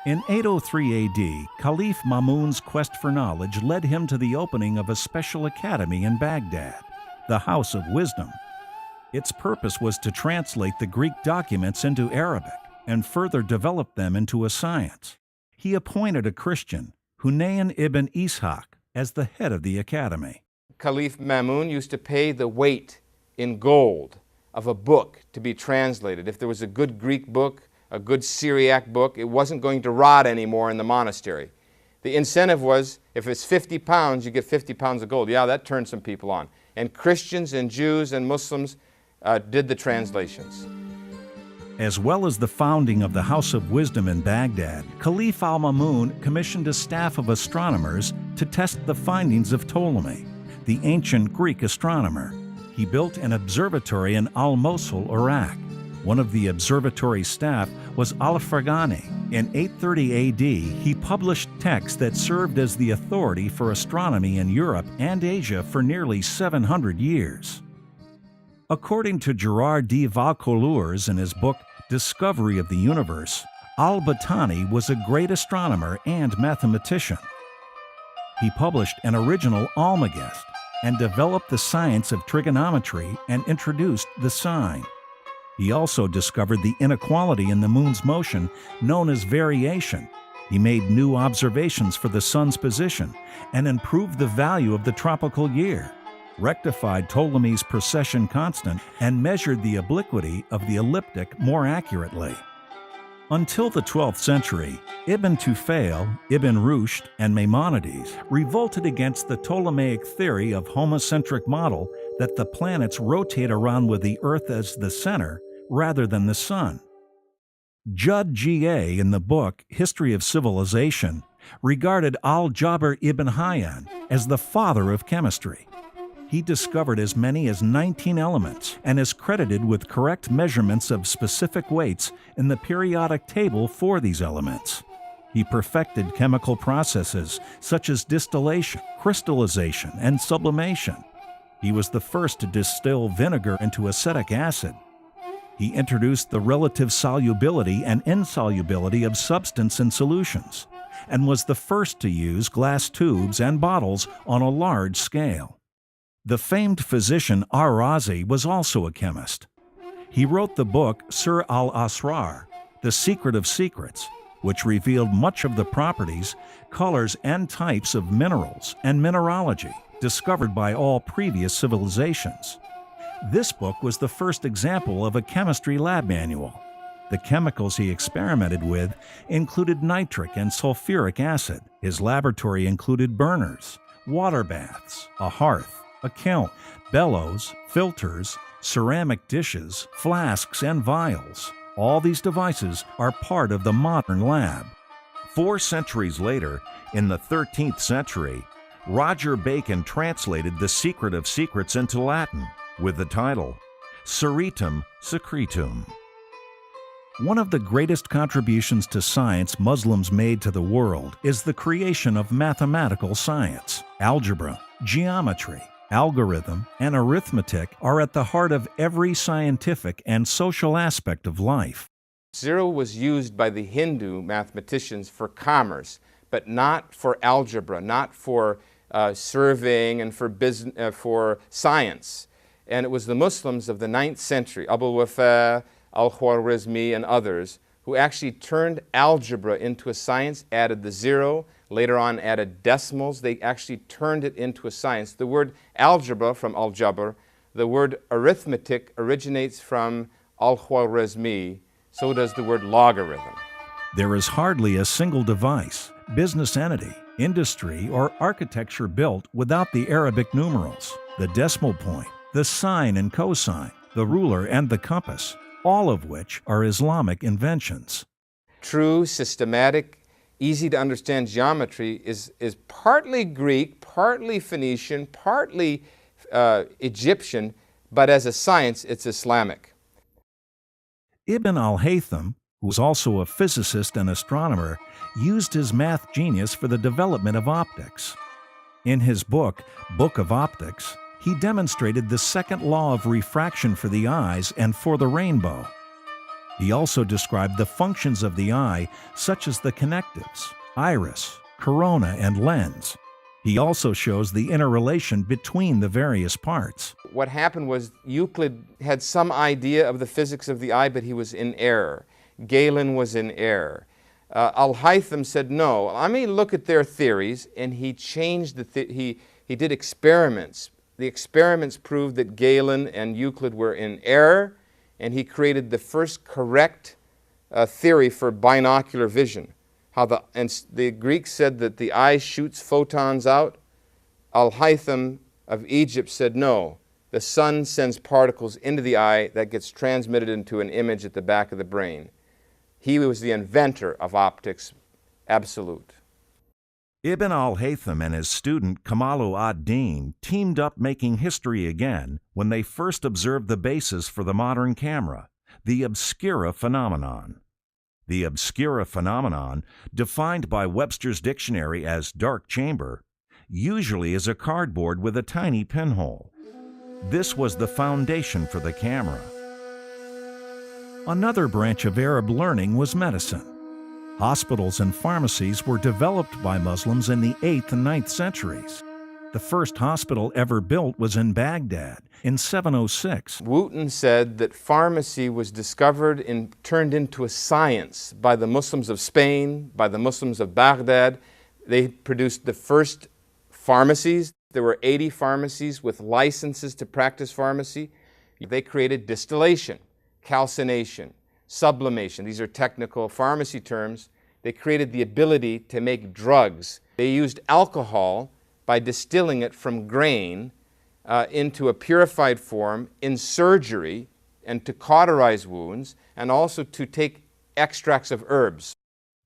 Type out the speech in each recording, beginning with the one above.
In 803 AD, Caliph Mamun's quest for knowledge led him to the opening of a special academy in Baghdad, the House of Wisdom. Its purpose was to translate the Greek documents into Arabic and further develop them into a science. He appointed a Christian, Hunayn ibn Ishaq, as the head of the academy. Caliph Mamun used to pay the weight in gold of a book to be translated. If there was a good Greek book, a good Syriac book, it wasn't going to rot anymore in the monastery. The incentive was, if it's 50 pounds, you get 50 pounds of gold. Yeah, that turned some people on. And Christians and Jews and Muslims did the translations. As well as the founding of the House of Wisdom in Baghdad, Caliph al-Mamun commissioned a staff of astronomers to test the findings of Ptolemy, the ancient Greek astronomer. He built an observatory in Al-Mosul, Iraq. One of the observatory staff was Al-Farghani. In 830 AD, he published texts that served as the authority for astronomy in Europe and Asia for nearly 700 years. According to Gerard de Vaucouleurs in his book Discovery of the Universe, Al-Battani was a great astronomer and mathematician. He published an original Almagest and developed the science of trigonometry and introduced the sign. He also discovered the inequality in the moon's motion known as variation. He made new observations for the sun's position and improved the value of the tropical year, rectified Ptolemy's precession constant, and measured the obliquity of the ecliptic more accurately. Until the 12th century, Ibn Tufayl, Ibn Rushd, and Maimonides revolted against the Ptolemaic theory of homocentric model that the planets rotate around with the Earth as the center rather than the Sun. Judd G.A. in the book History of Civilization regarded Al-Jabr ibn Hayyan as the father of chemistry. He discovered as many as 19 elements and is credited with correct measurements of specific weights in the periodic table for these elements. He perfected chemical processes such as distillation, crystallization, and sublimation. He was the first to distill vinegar into acetic acid. He introduced the relative solubility and insolubility of substance in solutions, and was the first to use glass tubes and bottles on a large scale. The famed physician Ar-Razi was also a chemist. He wrote the book Sir al-Asrar, The Secret of Secrets, which revealed much of the properties, colors, and types of minerals and mineralogy discovered by all previous civilizations. This book was the first example of a chemistry lab manual. The chemicals he experimented with included nitric and sulfuric acid. His laboratory included burners, water baths, a hearth, a kiln, bellows, filters, ceramic dishes, flasks, and vials. All these devices are part of the modern lab. 4 centuries later, in the 13th century, Roger Bacon translated The Secret of Secrets into Latin with the title Secretum Secretum. One of the greatest contributions to science Muslims made to the world is the creation of mathematical science. Algebra, geometry, algorithm, and arithmetic are at the heart of every scientific and social aspect of life. Zero was used by the Hindu mathematicians for commerce, but not for algebra, not for surveying and for science. And it was the Muslims of the 9th century, Abul Wafa, Al-Khwarizmi, and others, who actually turned algebra into a science, added the zero, later on added decimals. They actually turned it into a science. The word algebra from Al-Jabr, the word arithmetic originates from Al-Khwarizmi, so does the word logarithm. There is hardly a single device, business entity, industry, or architecture built without the Arabic numerals, the decimal point, the sine and cosine, the ruler, and the compass, all of which are Islamic inventions. True, systematic, easy to understand geometry is partly Greek, partly Phoenician, partly Egyptian, but as a science, it's Islamic. Ibn al-Haytham, who was also a physicist and astronomer, used his math genius for the development of optics. In his book, Book of Optics, he demonstrated the second law of refraction for the eyes and for the rainbow. He also described the functions of the eye, such as the connectives, iris, corona, and lens. He also shows the interrelation between the various parts. What happened was Euclid had some idea of the physics of the eye, but he was in error. Galen was in error. Al-Haytham said, no, let me look at their theories, and he changed he did experiments. The experiments proved that Galen and Euclid were in error, and he created the first correct theory for binocular vision. The Greeks said that the eye shoots photons out. Al-Haytham of Egypt said, no, the sun sends particles into the eye that gets transmitted into an image at the back of the brain. He was the inventor of optics, absolute. Ibn al-Haytham and his student Kamalu ad-Din teamed up making history again when they first observed the basis for the modern camera, the obscura phenomenon. The obscura phenomenon, defined by Webster's dictionary as dark chamber, usually is a cardboard with a tiny pinhole. This was the foundation for the camera. Another branch of Arab learning was medicine. Hospitals and pharmacies were developed by Muslims in the 8th and 9th centuries. The first hospital ever built was in Baghdad in 706. Wooten said that pharmacy was discovered and turned into a science by the Muslims of Spain, by the Muslims of Baghdad. They produced the first pharmacies. There were 80 pharmacies with licenses to practice pharmacy. They created distillation, calcination, sublimation. These are technical pharmacy terms. They created the ability to make drugs. They used alcohol by distilling it from grain into a purified form in surgery and to cauterize wounds, and also to take extracts of herbs.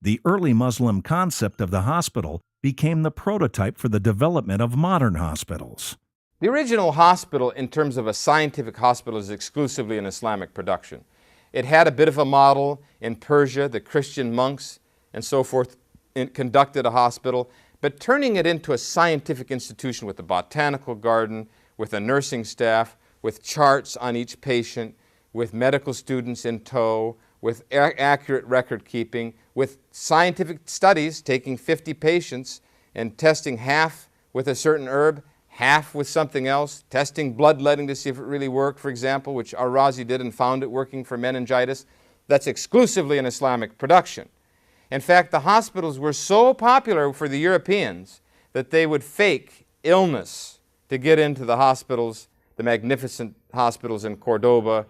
The early Muslim concept of the hospital became the prototype for the development of modern hospitals. The original hospital, in terms of a scientific hospital, is exclusively an Islamic production. It had a bit of a model in Persia. The Christian monks and so forth conducted a hospital, but turning it into a scientific institution with a botanical garden, with a nursing staff, with charts on each patient, with medical students in tow, with accurate record keeping, with scientific studies, taking 50 patients and testing half with a certain herb, half with something else, testing bloodletting to see if it really worked, for example, which Ar-Razi did and found it working for meningitis. That's exclusively an Islamic production. In fact, the hospitals were so popular for the Europeans that they would fake illness to get into the hospitals, the magnificent hospitals in Cordoba,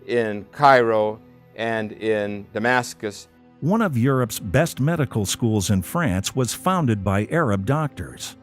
in Cairo, and in Damascus. One of Europe's best medical schools in France was founded by Arab doctors.